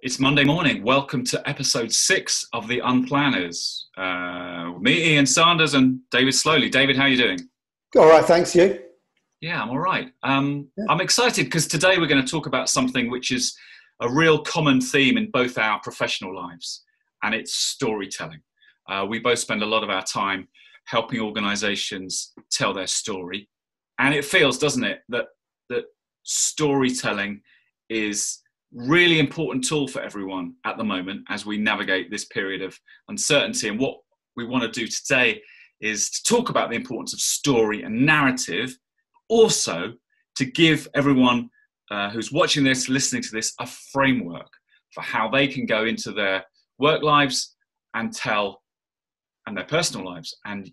It's Monday morning. Welcome to episode 6 of the Unplanners. Me, Ian Sanders, and David Sloly. David, how are you doing? All right, thanks. You? Yeah, I'm all right. I'm excited because today we're going to talk about something which is a real common theme in both our professional lives, and it's storytelling. We both spend a lot of our time helping organizations tell their story, and it feels, doesn't it, that storytelling is really important tool for everyone at the moment as we navigate this period of uncertainty. And what we want to do today is to talk about the importance of story and narrative, also to give everyone who's watching this, listening to this, a framework for how they can go into their work lives and their personal lives and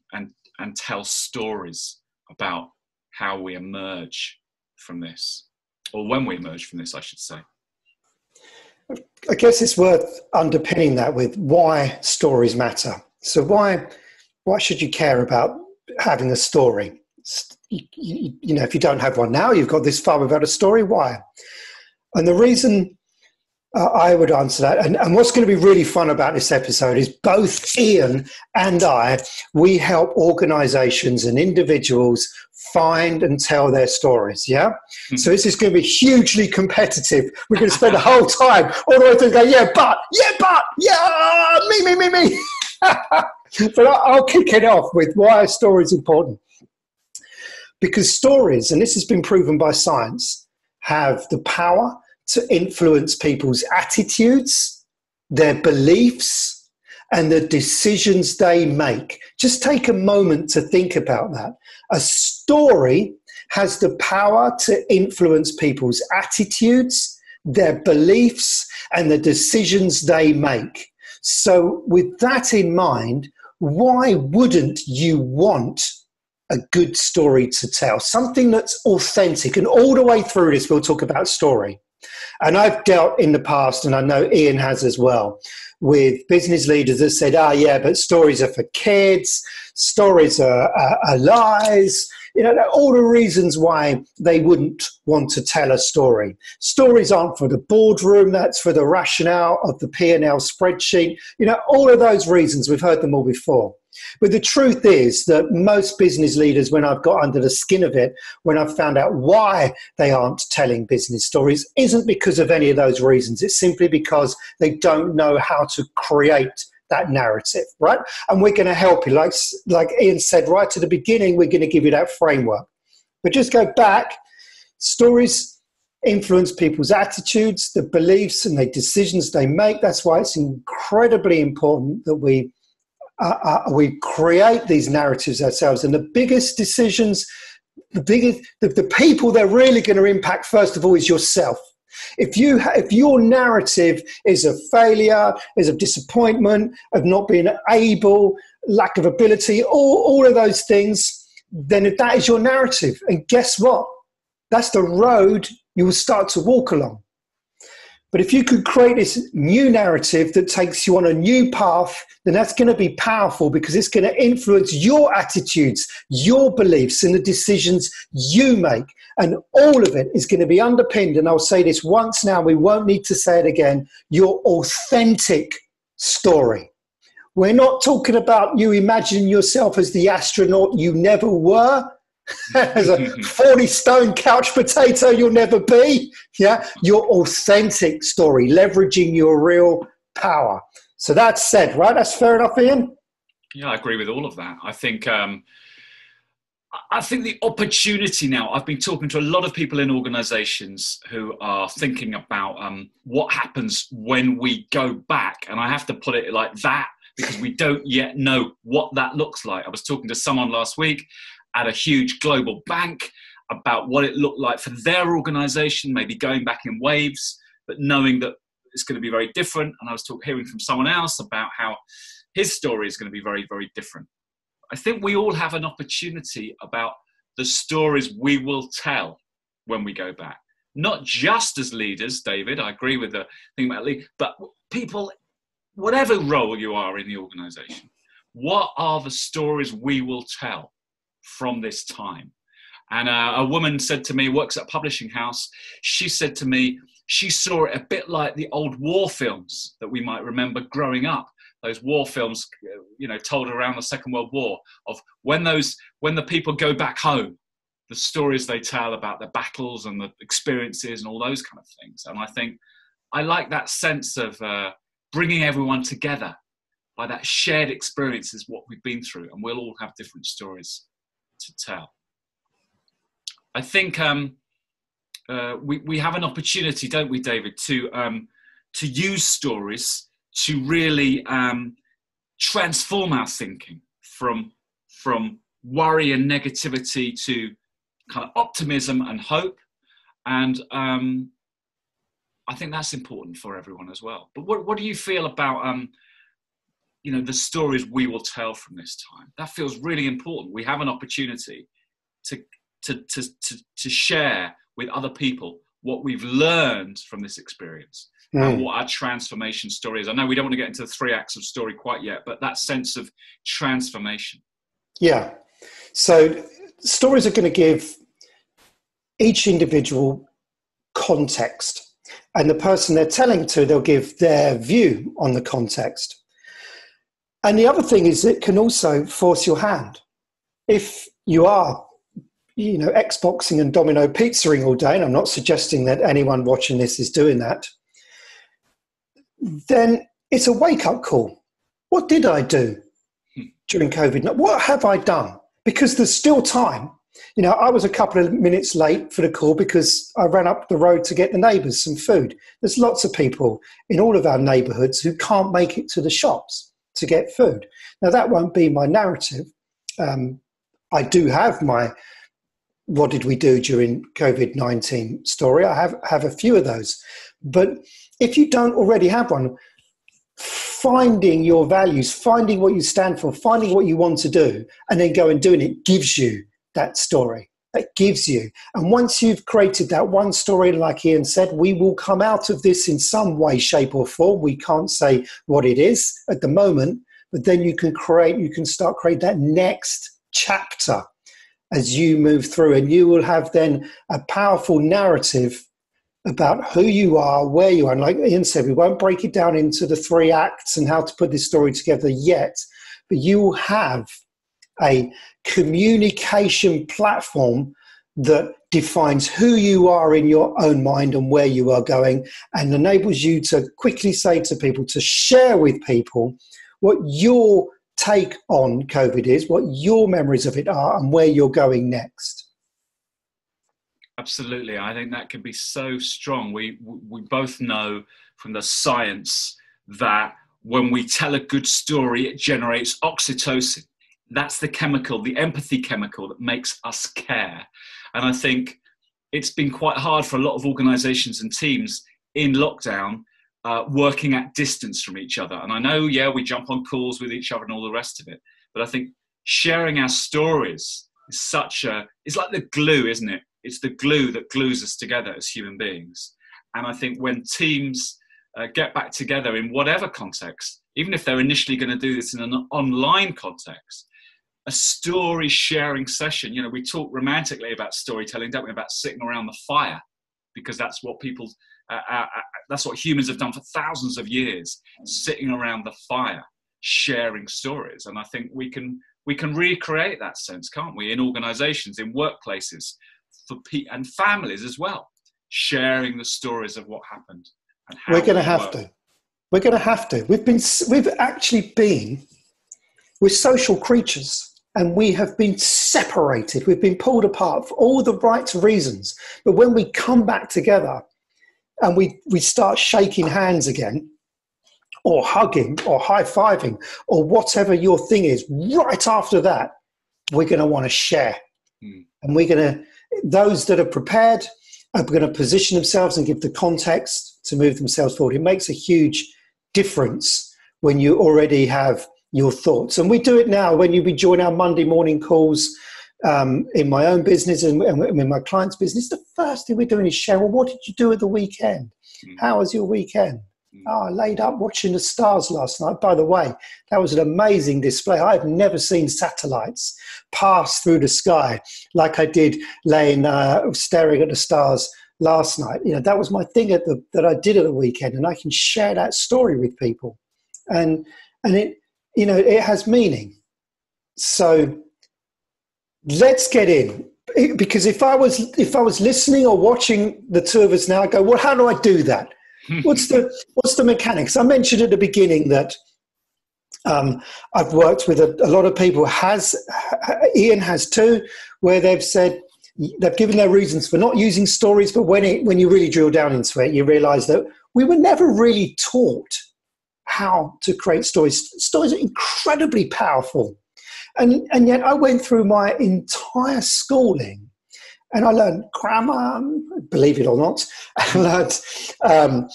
tell stories about how we emerge from this, or when we emerge from this, I should say. I guess it's worth underpinning that with why stories matter. So why should you care about having a story? You know, if you don't have one now, you've got this far without a story, why? And the reason I would answer that, and what's going to be really fun about this episode is both Ian and we help organizations and individuals find and tell their stories, yeah? Mm-hmm. So this is going to be hugely competitive. We're going to spend the whole time all the way through going, me. But I'll kick it off with why a story is important. Because stories, and this has been proven by science, have the power to influence people's attitudes, their beliefs, and the decisions they make. Just take a moment to think about that. A story has the power to influence people's attitudes, their beliefs, and the decisions they make. So with that in mind, why wouldn't you want a good story to tell? Something that's authentic. And all the way through this, we'll talk about story. And I've dealt in the past, and I know Ian has as well, with business leaders that said, but stories are for kids, stories are lies, you know, all the reasons why they wouldn't want to tell a story. Stories aren't for the boardroom, that's for the rationale of the P&L spreadsheet, you know, all of those reasons, we've heard them all before. But the truth is that most business leaders, when I've got under the skin of it, when I've found out why they aren't telling business stories, isn't because of any of those reasons. It's simply because they don't know how to create that narrative, right? And we're going to help you. Like Ian said right to the beginning, we're going to give you that framework. But just go back. Stories influence people's attitudes, the beliefs, and the decisions they make. That's why it's incredibly important that we create these narratives ourselves. And the biggest decisions, the people they're really going to impact, first of all, is yourself. If your narrative is of failure, is of disappointment, of not being able, lack of ability, all of those things, then if that is your narrative, and guess what? That's the road you will start to walk along. But if you could create this new narrative that takes you on a new path, then that's going to be powerful because it's going to influence your attitudes, your beliefs, and the decisions you make. And all of it is going to be underpinned, and I'll say this once now, we won't need to say it again, your authentic story. We're not talking about you imagining yourself as the astronaut you never were, as a 40-stone couch potato you'll never be. Yeah, your authentic story, leveraging your real power. So that's said, right? That's fair enough, Ian? Yeah, I agree with all of that. I think the opportunity now, I've been talking to a lot of people in organizations who are thinking about what happens when we go back. And I have to put it like that because we don't yet know what that looks like. I was talking to someone last week at a huge global bank about what it looked like for their organization, maybe going back in waves, but knowing that it's going to be very different. And I was hearing from someone else about how his story is going to be very, very different. I think we all have an opportunity about the stories we will tell when we go back. Not just as leaders, David, I agree with the thing about lead, but people, whatever role you are in the organization, what are the stories we will tell from this time? And a woman said to me, works at a publishing house, she said to me, she saw it a bit like the old war films that we might remember growing up. Those war films, told around the Second World War, of when the people go back home, the stories they tell about the battles and the experiences and all those kind of things. And I think I like that sense of bringing everyone together by that shared experience is what we've been through, and we'll all have different stories to tell. I think we have an opportunity, don't we, David, to use stories to really transform our thinking from worry and negativity to kind of optimism and hope. And I think that's important for everyone as well. But what do you feel about the stories we will tell from this time? That feels really important. We have an opportunity to share with other people what we've learned from this experience and what our transformation story is. I know we don't want to get into the 3 acts of story quite yet, but that sense of transformation. Yeah. So stories are going to give each individual context, and the person they're telling to, they'll give their view on the context. And the other thing is it can also force your hand. If you are Xboxing and domino pizzaing all day, and I'm not suggesting that anyone watching this is doing that, then it's a wake-up call. What did I do during COVID? What have I done? Because there's still time. I was a couple of minutes late for the call because I ran up the road to get the neighbours some food. There's lots of people in all of our neighbourhoods who can't make it to the shops to get food. Now, that won't be my narrative. I do have my what did we do during COVID-19 story. I have a few of those. But if you don't already have one, finding your values, finding what you stand for, finding what you want to do, and then go and doing it gives you that story. That gives you. And once you've created that one story, like Ian said, we will come out of this in some way, shape or form. We can't say what it is at the moment, but then you can start creating that next chapter as you move through, and you will have then a powerful narrative about who you are, where you are. And like Ian said, we won't break it down into the 3 acts and how to put this story together yet, but you will have a communication platform that defines who you are in your own mind and where you are going, and enables you to quickly say to people, to share with people what your take on COVID is, what your memories of it are, and where you're going next. Absolutely. I think that could be so strong. We both know from the science that when we tell a good story, it generates oxytocin. That's the chemical, the empathy chemical that makes us care. And I think it's been quite hard for a lot of organizations and teams in lockdown, working at distance from each other. And I know, we jump on calls with each other and all the rest of it. But I think sharing our stories is it's like the glue, isn't it? It's the glue that glues us together as human beings. And I think when teams get back together in whatever context, even if they're initially going to do this in an online context, a story sharing session, we talk romantically about storytelling, don't we? About sitting around the fire, because that's what that's what humans have done for thousands of years, sitting around the fire, sharing stories. And I think we can recreate that sense, can't we? In organizations, in workplaces, and families as well, sharing the stories of what happened. And how we're going to have to. We're going to have to. We're social creatures, and we have been separated. We've been pulled apart for all the right reasons. But when we come back together and we start shaking hands again, or hugging, or high-fiving, or whatever your thing is, right after that, we're going to want to share. And those that are prepared are going to position themselves and give the context to move themselves forward. It makes a huge difference when you already have your thoughts. And we do it now when we join our Monday morning calls in my own business and in my client's business. The first thing we're doing is share, well, what did you do at the weekend? How was your weekend? Oh, I laid up watching the stars last night. By the way, that was an amazing display. I've never seen satellites pass through the sky like I did staring at the stars last night. You know, that was my thing that I did at the weekend, and I can share that story with people, and it, you know, it has meaning. So let's get in, because if I was listening or watching the two of us now, I go, well, how do I do that? What's the mechanics? I mentioned at the beginning that I've worked with a lot of people. Ian has too, where they've said they've given their reasons for not using stories, but when you really drill down into it, you realise that we were never really taught how to create stories. Stories are incredibly powerful. And yet I went through my entire schooling and I learned grammar, believe it or not. I learned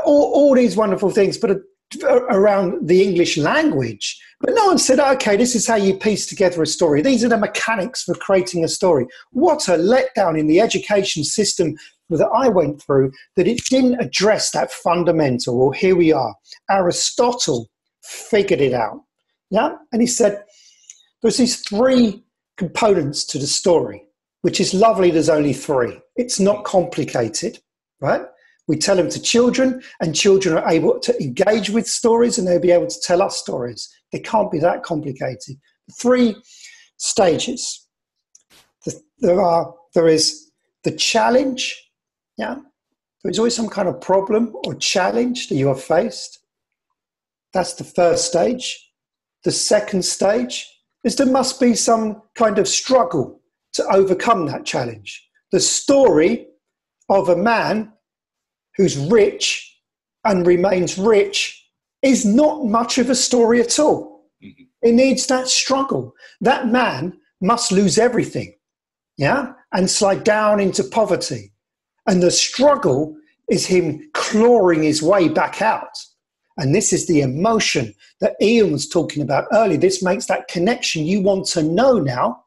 all these wonderful things, but around the English language. But no one said, okay, this is how you piece together a story. These are the mechanics for creating a story. What a letdown in the education system that I went through, that it didn't address that fundamental. Well, here we are. Aristotle figured it out. Yeah. And he said, there's these three components to the story, which is lovely. There's only three. It's not complicated, right? We tell them to children, and children are able to engage with stories, and they'll be able to tell us stories. They can't be that complicated. Three stages. There is the challenge. Yeah. There is always some kind of problem or challenge that you are faced. That's the first stage. The second stage is there must be some kind of struggle to overcome that challenge. The story of a man who's rich and remains rich is not much of a story at all. Mm-hmm. It needs that struggle. That man must lose everything, yeah, and slide down into poverty. And the struggle is him clawing his way back out. And this is the emotion that Ian was talking about earlier. This makes that connection you want to know now.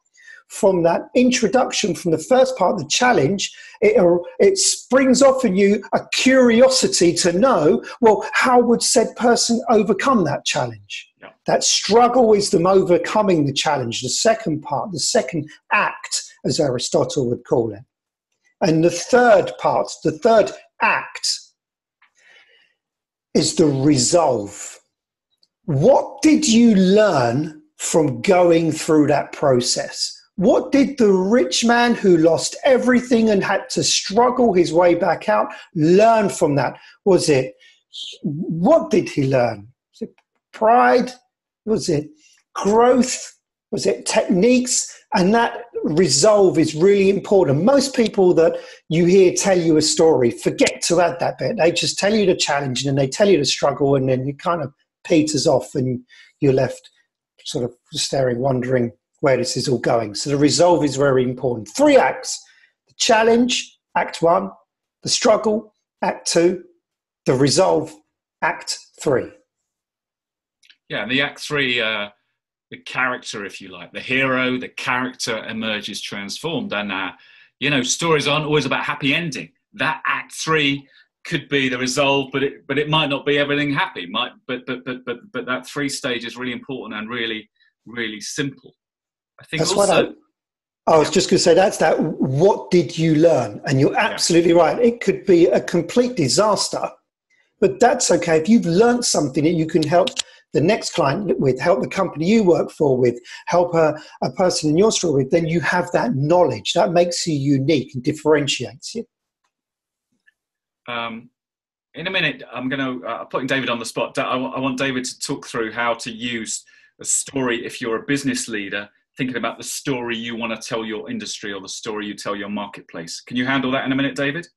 From that introduction, from the first part of the challenge, it springs off in you a curiosity to know, well, how would said person overcome that challenge? Yeah. That struggle is them overcoming the challenge, the second part, the second act, as Aristotle would call it. And the third part, the third act, is the resolve. What did you learn from going through that process? What did the rich man who lost everything and had to struggle his way back out learn from that? What did he learn? Was it pride? Was it growth? Was it techniques? And that resolve is really important. Most people that you hear tell you a story forget to add that bit. They just tell you the challenge and then they tell you the struggle, and then it kind of peters off and you're left sort of staring, wondering where this is all going. So the resolve is very important. 3 acts: the challenge, Act 1, the struggle, Act 2, the resolve, Act 3. Yeah, and the Act 3, the character, if you like, the hero, the character emerges transformed. And, stories aren't always about happy ending. That Act 3 could be the resolve, but it might not be everything happy. But that 3 stage is really important and really, really simple. I think that's also. I was just going to say that's that. What did you learn? And you're absolutely right. It could be a complete disaster, but that's okay. If you've learned something that you can help the next client with, help the company you work for with, help a person in your story with, then you have that knowledge. That makes you unique and differentiates you. In a minute, I'm putting David on the spot. I want David to talk through how to use a story if you're a business leader, thinking about the story you want to tell your industry or the story you tell your marketplace. Can you handle that in a minute, David?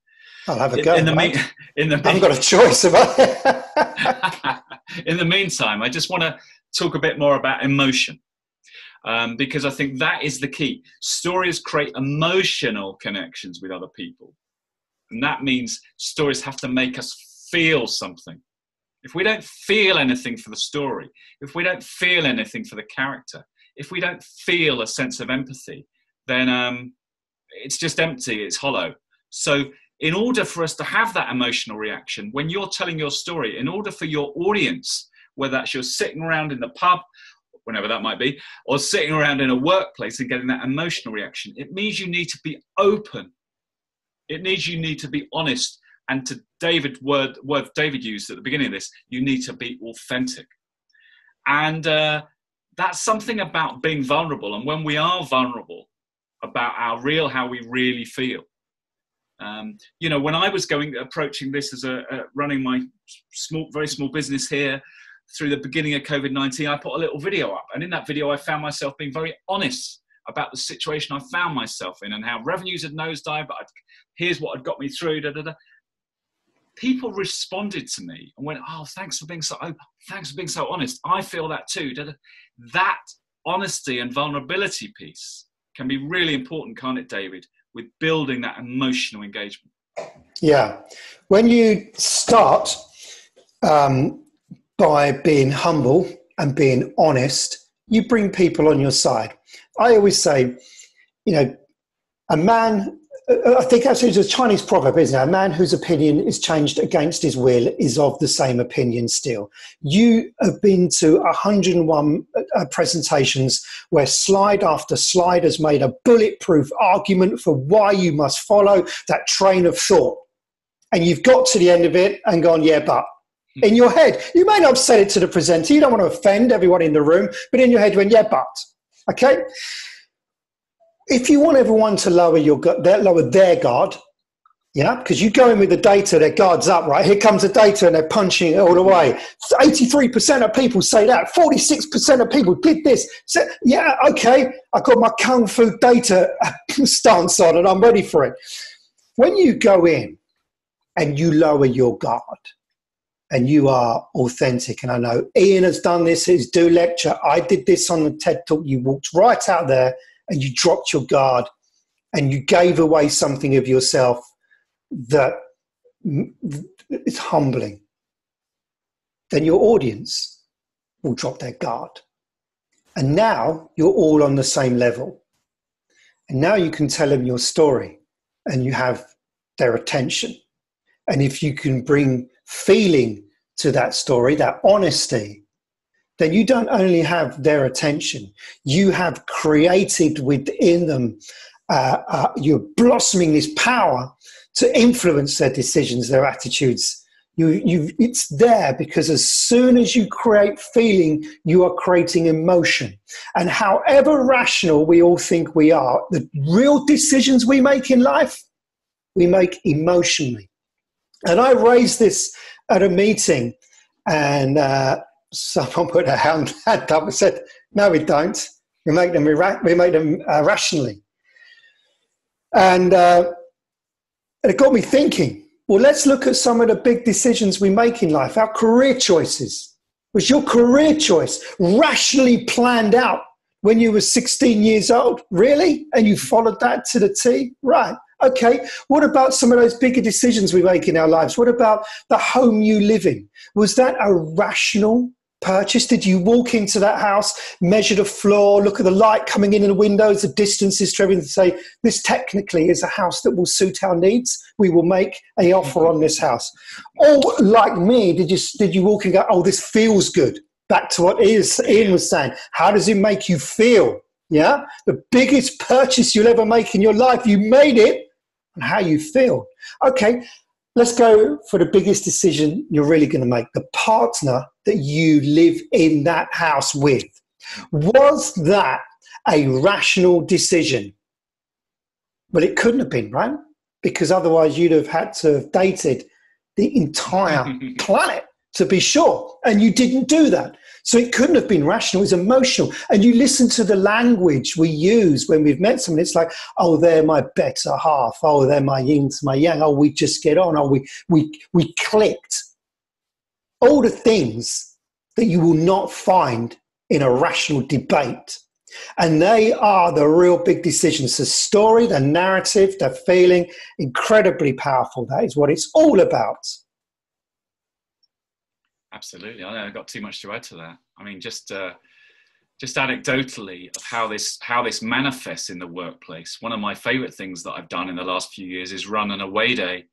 I'll have a go. I haven't got a choice about it. In the meantime, I just want to talk a bit more about emotion, because I think that is the key. Stories create emotional connections with other people. And that means stories have to make us feel something. If we don't feel anything for the story, if we don't feel anything for the character, if we don't feel a sense of empathy, then it's just empty, it's hollow. So in order for us to have that emotional reaction, when you're telling your story, in order for your audience, whether that's you're sitting around in the pub, whenever that might be, or sitting around in a workplace and getting that emotional reaction, it means you need to be open It needs you need to be honest. And to David, word David used at the beginning of this, you need to be authentic. And that's something about being vulnerable. And when we are vulnerable about how we really feel. When I was approaching this as running my very small business here through the beginning of COVID-19, I put a little video up. And in that video, I found myself being very honest about the situation I found myself in and how revenues had nosedived, but here's what had got me through, People responded to me and went, oh, thanks for being so open. Thanks for being so honest. I feel that too. That honesty and vulnerability piece can be really important, can't it, David, with building that emotional engagement? Yeah. When you start by being humble and being honest, you bring people on your side. I always say, a man, I think actually it's a Chinese proverb, isn't it? A man whose opinion is changed against his will is of the same opinion still. You have been to 101 presentations where slide after slide has made a bulletproof argument for why you must follow that train of thought. And you've got to the end of it and gone, yeah, but. In your head, you may not have said it to the presenter. You don't want to offend everyone in the room, but in your head you went, yeah, but. Okay? If you want everyone to lower their guard, because you go in with the data, their guard's up, right? Here comes the data and they're punching it all the way. 83% of people say that. 46% of people did this. So, yeah, okay, I've got my Kung Fu data stance on and I'm ready for it. When you go in and you lower your guard and you are authentic, and I know Ian has done this, his Do lecture, I did this on the TED Talk, you walked right out there and you dropped your guard and you gave away something of yourself that is humbling, then your audience will drop their guard. And now you're all on the same level. And now you can tell them your story and you have their attention. And if you can bring feeling to that story, that honesty, then you don't only have their attention, you have created within them, you're blossoming this power to influence their decisions, their attitudes. It's there because as soon as you create feeling, you are creating emotion. And however rational we all think we are, the real decisions we make in life, we make emotionally. And I raised this at a meeting and someone put a hand up and said, no, we don't. We make them rationally. And it got me thinking, well, let's look at some of the big decisions we make in life, our career choices. Was your career choice rationally planned out when you were 16 years old? Really? And you followed that to the T? Right. Okay. What about some of those bigger decisions we make in our lives? What about the home you live in? Was that a rational purchase? Did you walk into that house, measure the floor, look at the light coming in the windows, the distances to everything, to say, this technically is a house that will suit our needs. We will make an offer on this house. Or like me, did you walk and go, oh, this feels good? Back to what Ian was saying. How does it make you feel? Yeah. The biggest purchase you'll ever make in your life, you made it and how you feel. Okay. Let's go for the biggest decision you're really going to make. The partner that you live in that house with. Was that a rational decision? Well, it couldn't have been, right? Because otherwise you'd have had to have dated the entire planet to be sure. And you didn't do that. So it couldn't have been rational, it was emotional. And you listen to the language we use when we've met someone, it's like, oh, they're my better half. Oh, they're my yin to my yang. Oh, we just get on. Oh, we clicked. All the things that you will not find in a rational debate. And they are the real big decisions. The story, the narrative, the feeling, incredibly powerful. That is what it's all about. Absolutely. I know I've got too much to add to that. I mean, just anecdotally of how this manifests in the workplace. One of my favorite things that I've done in the last few years is run an away day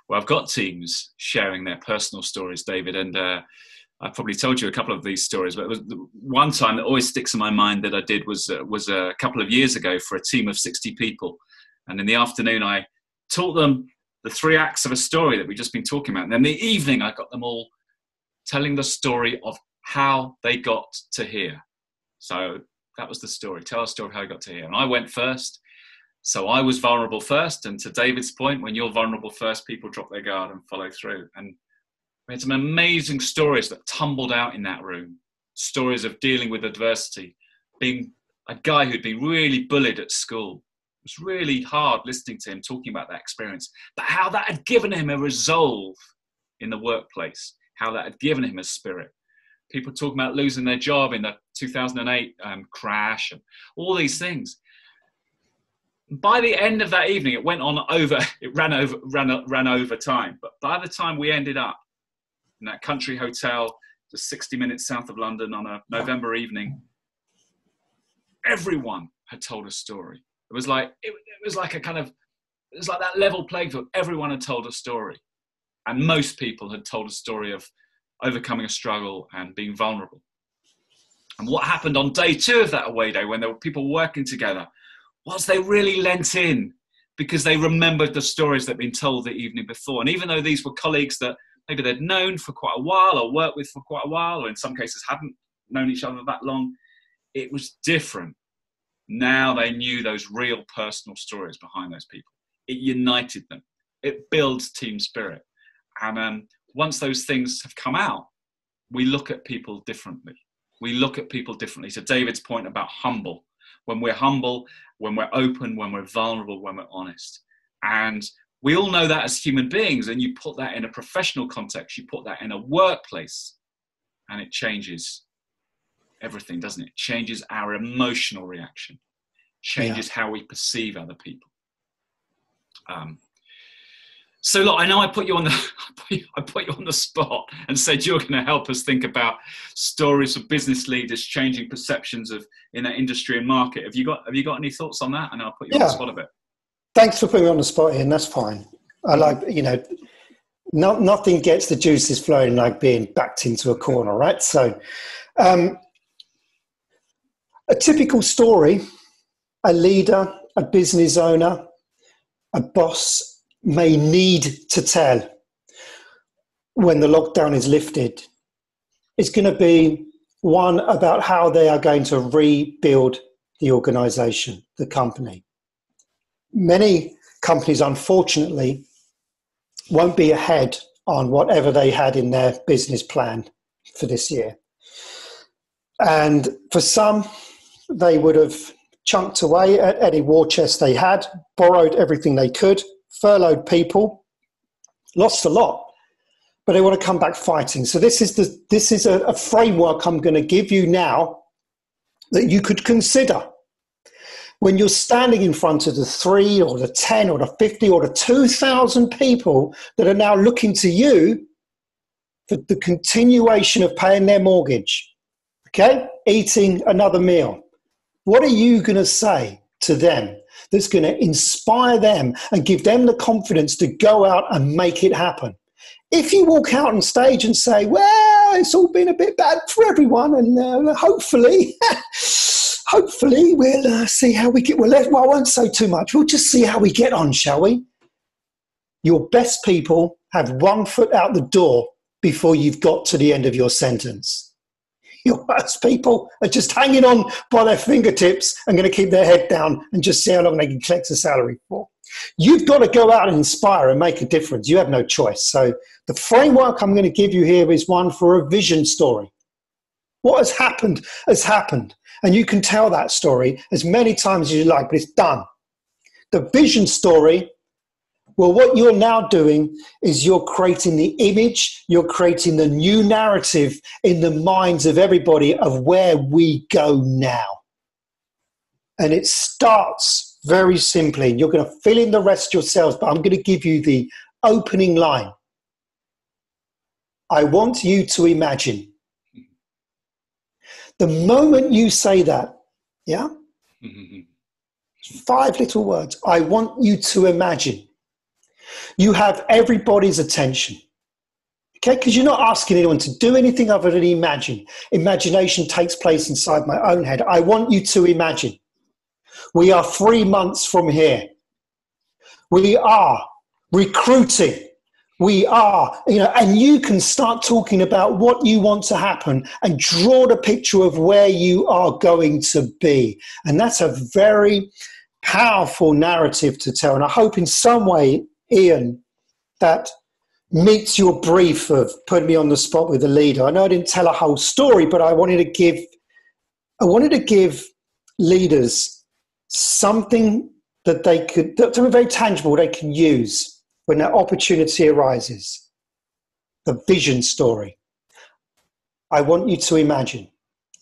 where I've got teams sharing their personal stories, David. And I've probably told you a couple of these stories, but it was the one time that always sticks in my mind that I did was a couple of years ago for a team of 60 people. And in the afternoon, I taught them the 3 acts of a story that we've just been talking about. And then the evening, I got them all telling the story of how they got to here. So that was the story. Tell a story of how you got to here. And I went first. So I was vulnerable first. And to David's point, when you're vulnerable first, people drop their guard and follow through. And we had some amazing stories that tumbled out in that room. Stories of dealing with adversity, being a guy who'd been really bullied at school. It was really hard listening to him talking about that experience, but how that had given him a resolve in the workplace, how that had given him a spirit. People talking about losing their job in the 2008 crash and all these things. By the end of that evening, it went on over, it ran over time. But by the time we ended up in that country hotel, just 60 minutes south of London on a November evening, everyone had told a story. It was like that level playing field. Everyone had told a story, and most people had told a story of overcoming a struggle and being vulnerable. And what happened on day 2 of that away day, when there were people working together, was they really lent in because they remembered the stories that had been told the evening before. And even though these were colleagues that maybe they'd known for quite a while or worked with for quite a while, or in some cases hadn't known each other that long, it was different. Now they knew those real personal stories behind those people. It united them. It builds team spirit. And once those things have come out, we look at people differently. We look at people differently. So David's point about humble. When we're humble, when we're open, when we're vulnerable, when we're honest. And we all know that as human beings, and you put that in a professional context, you put that in a workplace, and it changes everything, doesn't it? It changes our emotional reaction, changes how we perceive other people. So look, I know I put you on the spot and said you're going to help us think about stories of business leaders changing perceptions of in that industry and market. Have you got any thoughts on that? And I'll put you on the spot a bit. Thanks for putting me on the spot, Ian. That's fine. I like, nothing gets the juices flowing like being backed into a corner, right? So a typical story, a leader, a business owner, a boss may need to tell when the lockdown is lifted is going to be one about how they are going to rebuild the organization, the company. Many companies, unfortunately, won't be ahead on whatever they had in their business plan for this year. And for some, they would have chunked away at any war chest they had, borrowed everything they could, furloughed people, lost a lot, but they want to come back fighting. So this is a framework I'm going to give you now that you could consider when you're standing in front of the 3 or the 10 or the 50 or the 2,000 people that are now looking to you for the continuation of paying their mortgage, okay, eating another meal. What are you going to say to them that's going to inspire them and give them the confidence to go out and make it happen? If you walk out on stage and say, well, it's all been a bit bad for everyone, and hopefully we'll see how we get, well, I won't say too much. We'll just see how we get on, shall we? Your best people have 1 foot out the door before you've got to the end of your sentence. Your worst people are just hanging on by their fingertips and going to keep their head down and just see how long they can collect a salary for. You've got to go out and inspire and make a difference. You have no choice. So the framework I'm going to give you here is one for a vision story. What has happened has happened. And you can tell that story as many times as you like, but it's done. The vision story, well, what you're now doing is you're creating the image, you're creating the new narrative in the minds of everybody of where we go now. And it starts very simply. You're going to fill in the rest yourselves, but I'm going to give you the opening line. I want you to imagine. The moment you say that, 5 little words, I want you to imagine. You have everybody's attention, okay? Because you're not asking anyone to do anything other than imagine. Imagination takes place inside my own head. I want you to imagine. We are 3 months from here. We are recruiting. We are, and you can start talking about what you want to happen and draw the picture of where you are going to be. And that's a very powerful narrative to tell. And I hope in some way, Ian, that meets your brief of putting me on the spot with the leader. I know I didn't tell a whole story, but I wanted to give leaders something that something very tangible they can use when that opportunity arises. The vision story. I want you to imagine.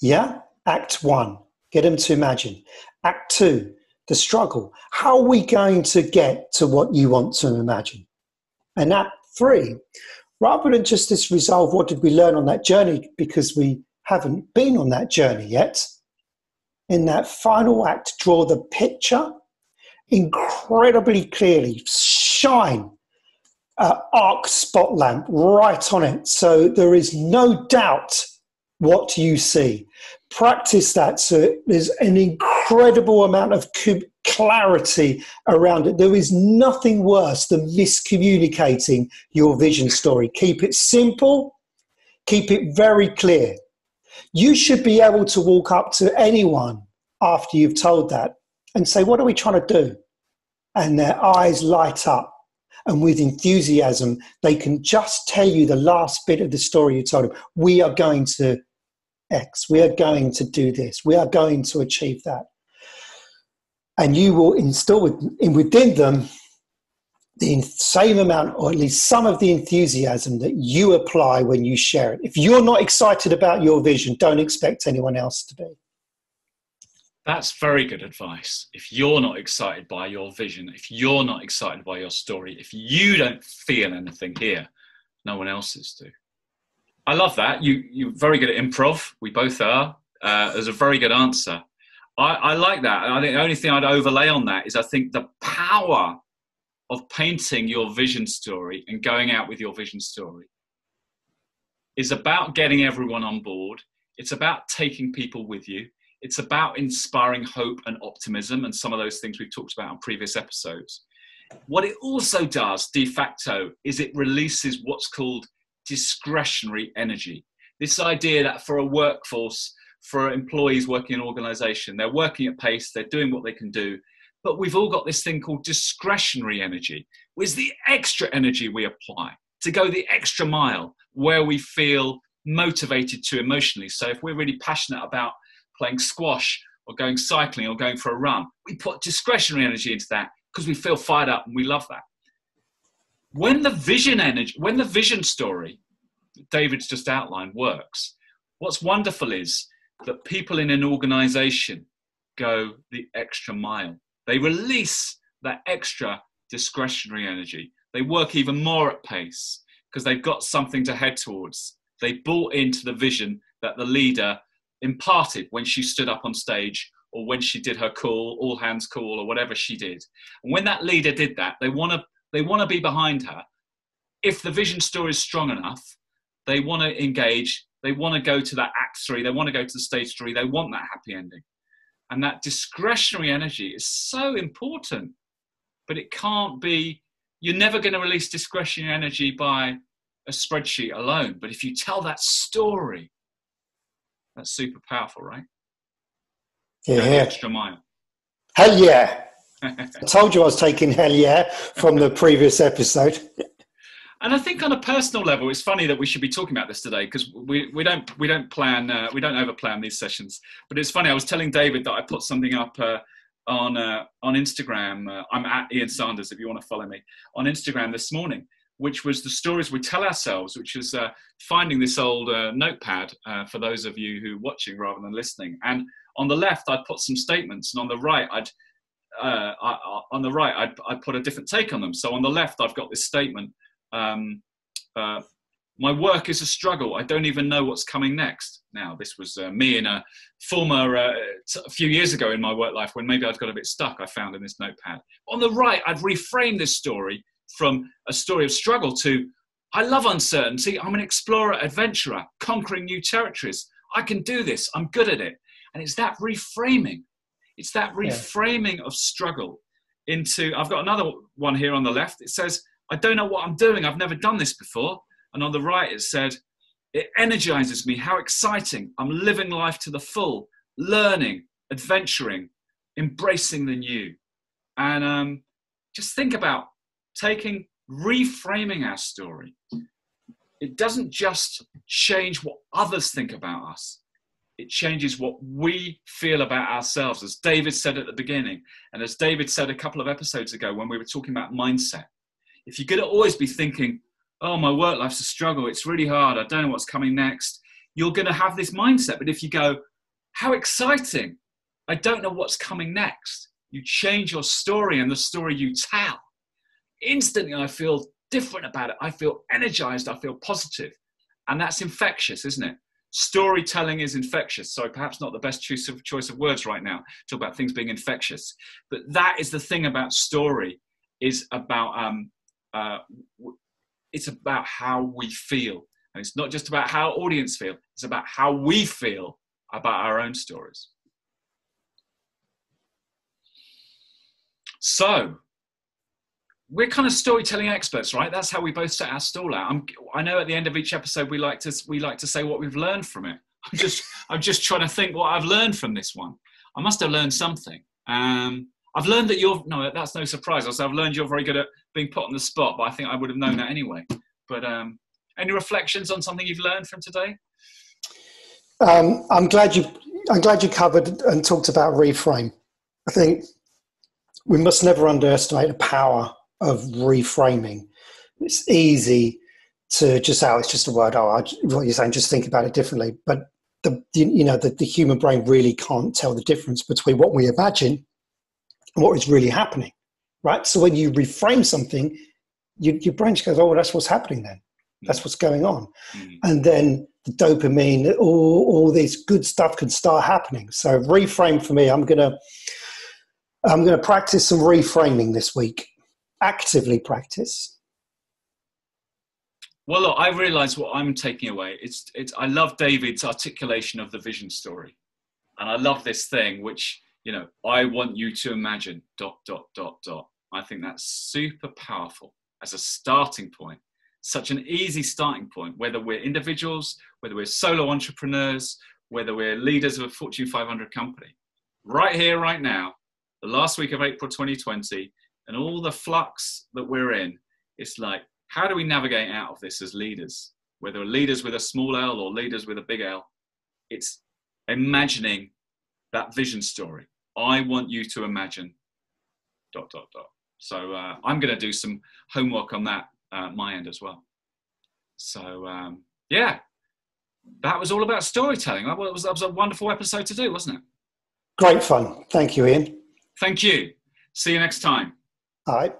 Yeah? Act 1, get them to imagine. Act 2, the struggle. How are we going to get to what you want to imagine? And Act 3, rather than just this resolve, what did we learn on that journey, because we haven't been on that journey yet, in that final act, draw the picture incredibly clearly, shine an arc spot lamp right on it so there is no doubt what you see. Practice that so there's an incredible amount of clarity around it. There is nothing worse than miscommunicating your vision story. Keep it simple, keep it very clear. You should be able to walk up to anyone after you've told that and say, what are we trying to do? And their eyes light up. And with enthusiasm, they can just tell you the last bit of the story you told them. We are going to X. We are going to do this. We are going to achieve that. And you will instill within them the same amount, or at least some of the enthusiasm that you apply when you share it. If you're not excited about your vision, don't expect anyone else to be. That's very good advice. If you're not excited by your vision, if you're not excited by your story, if you don't feel anything here, no one else is to. I love that. You're very good at improv. We both are. There's a very good answer. I like that. I think the only thing I'd overlay on that is I think the power of painting your vision story and going out with your vision story is about getting everyone on board. It's about taking people with you. It's about inspiring hope and optimism and some of those things we've talked about on previous episodes. What it also does, de facto, is it releases what's called discretionary energy. This idea that for a workforce, for employees working in an organization, they're working at pace, they're doing what they can do, but we've all got this thing called discretionary energy, which is the extra energy we apply to go the extra mile where we feel motivated to emotionally. So if we're really passionate about playing squash or going cycling or going for a run, we put discretionary energy into that because we feel fired up and we love that. When the vision story that David's just outlined works, what's wonderful is that people in an organization go the extra mile. They release that extra discretionary energy. They work even more at pace because they've got something to head towards. They bought into the vision that the leader imparted when she stood up on stage or when she did her call, all hands call, or whatever she did. And when that leader did that, they want to be behind her. If the vision story is strong enough, they want to engage. They want to go to that act 3. They want to go to the stage 3. They want that happy ending. And that discretionary energy is so important, but it can't be, you're never going to release discretionary energy by a spreadsheet alone. But if you tell that story, that's super powerful, right? Yeah. Go the extra mile. Hell yeah. I told you I was taking hell yeah from the previous episode. And I think on a personal level, it's funny that we should be talking about this today because we don't overplan these sessions. But it's funny. I was telling David that I put something up on Instagram. I'm at Ian Sanders if you want to follow me on Instagram this morning, which was the stories we tell ourselves, which is finding this old notepad for those of you who are watching rather than listening. And on the left, I'd put some statements, and on the right, I'd put a different take on them. So on the left, I've got this statement. My work is a struggle. I don't even know what's coming next. Now, this was me in a former, a few years ago in my work life when maybe I'd got a bit stuck, I found in this notepad. On the right, I'd reframed this story from a story of struggle to, I love uncertainty. I'm an explorer, adventurer, conquering new territories. I can do this. I'm good at it. And it's that reframing. It's that reframing of struggle I've got another one here on the left. It says, I don't know what I'm doing. I've never done this before. And on the right, it said, it energizes me. How exciting. I'm living life to the full, learning, adventuring, embracing the new. And just think about reframing our story. It doesn't just change what others think about us. It changes what we feel about ourselves, as David said at the beginning, and as David said a couple of episodes ago when we were talking about mindset. If you're going to always be thinking, oh, my work life's a struggle, it's really hard, I don't know what's coming next, you're going to have this mindset. But if you go, how exciting, I don't know what's coming next, you change your story and the story you tell. Instantly, I feel different about it. I feel energized, I feel positive. And that's infectious, isn't it? Storytelling is infectious. So perhaps not the best choice of words right now, talk about things being infectious. But that is the thing about story, is about it's about how we feel. And it's not just about how audience feel, it's about how we feel about our own stories. So we're kind of storytelling experts, right? That's how we both set our stall out. I know at the end of each episode we like to say what we've learned from it. I'm just trying to think what I've learned from this one. I must have learned something. I've learned that that's no surprise. I've learned you're very good at being put on the spot, but I think I would have known that anyway. But any reflections on something you've learned from today? I'm glad you covered and talked about reframe. I think we must never underestimate the power of reframing. It's easy to just, it's just a word. What you're saying, just think about it differently. But the human brain really can't tell the difference between what we imagine and what is really happening, right? So when you reframe something, your brain just goes, oh, well, that's what's happening then. That's what's going on. And then the dopamine, all this good stuff can start happening. So reframe for me, I'm going to practice some reframing this week. Actively practice. Well, look, I realise what I'm taking away. I love David's articulation of the vision story. And I love this thing, which, I want you to imagine, ... I think that's super powerful as a starting point. Such an easy starting point, whether we're individuals, whether we're solo entrepreneurs, whether we're leaders of a Fortune 500 company. Right here, right now, the last week of April 2020, and all the flux that we're in, it's like, how do we navigate out of this as leaders? Whether we're leaders with a small L or leaders with a big L, it's imagining that vision story. I want you to imagine ... So I'm going to do some homework on that my end as well. So that was all about storytelling. That was a wonderful episode to do, wasn't it? Great fun. Thank you, Ian. Thank you. See you next time. All right.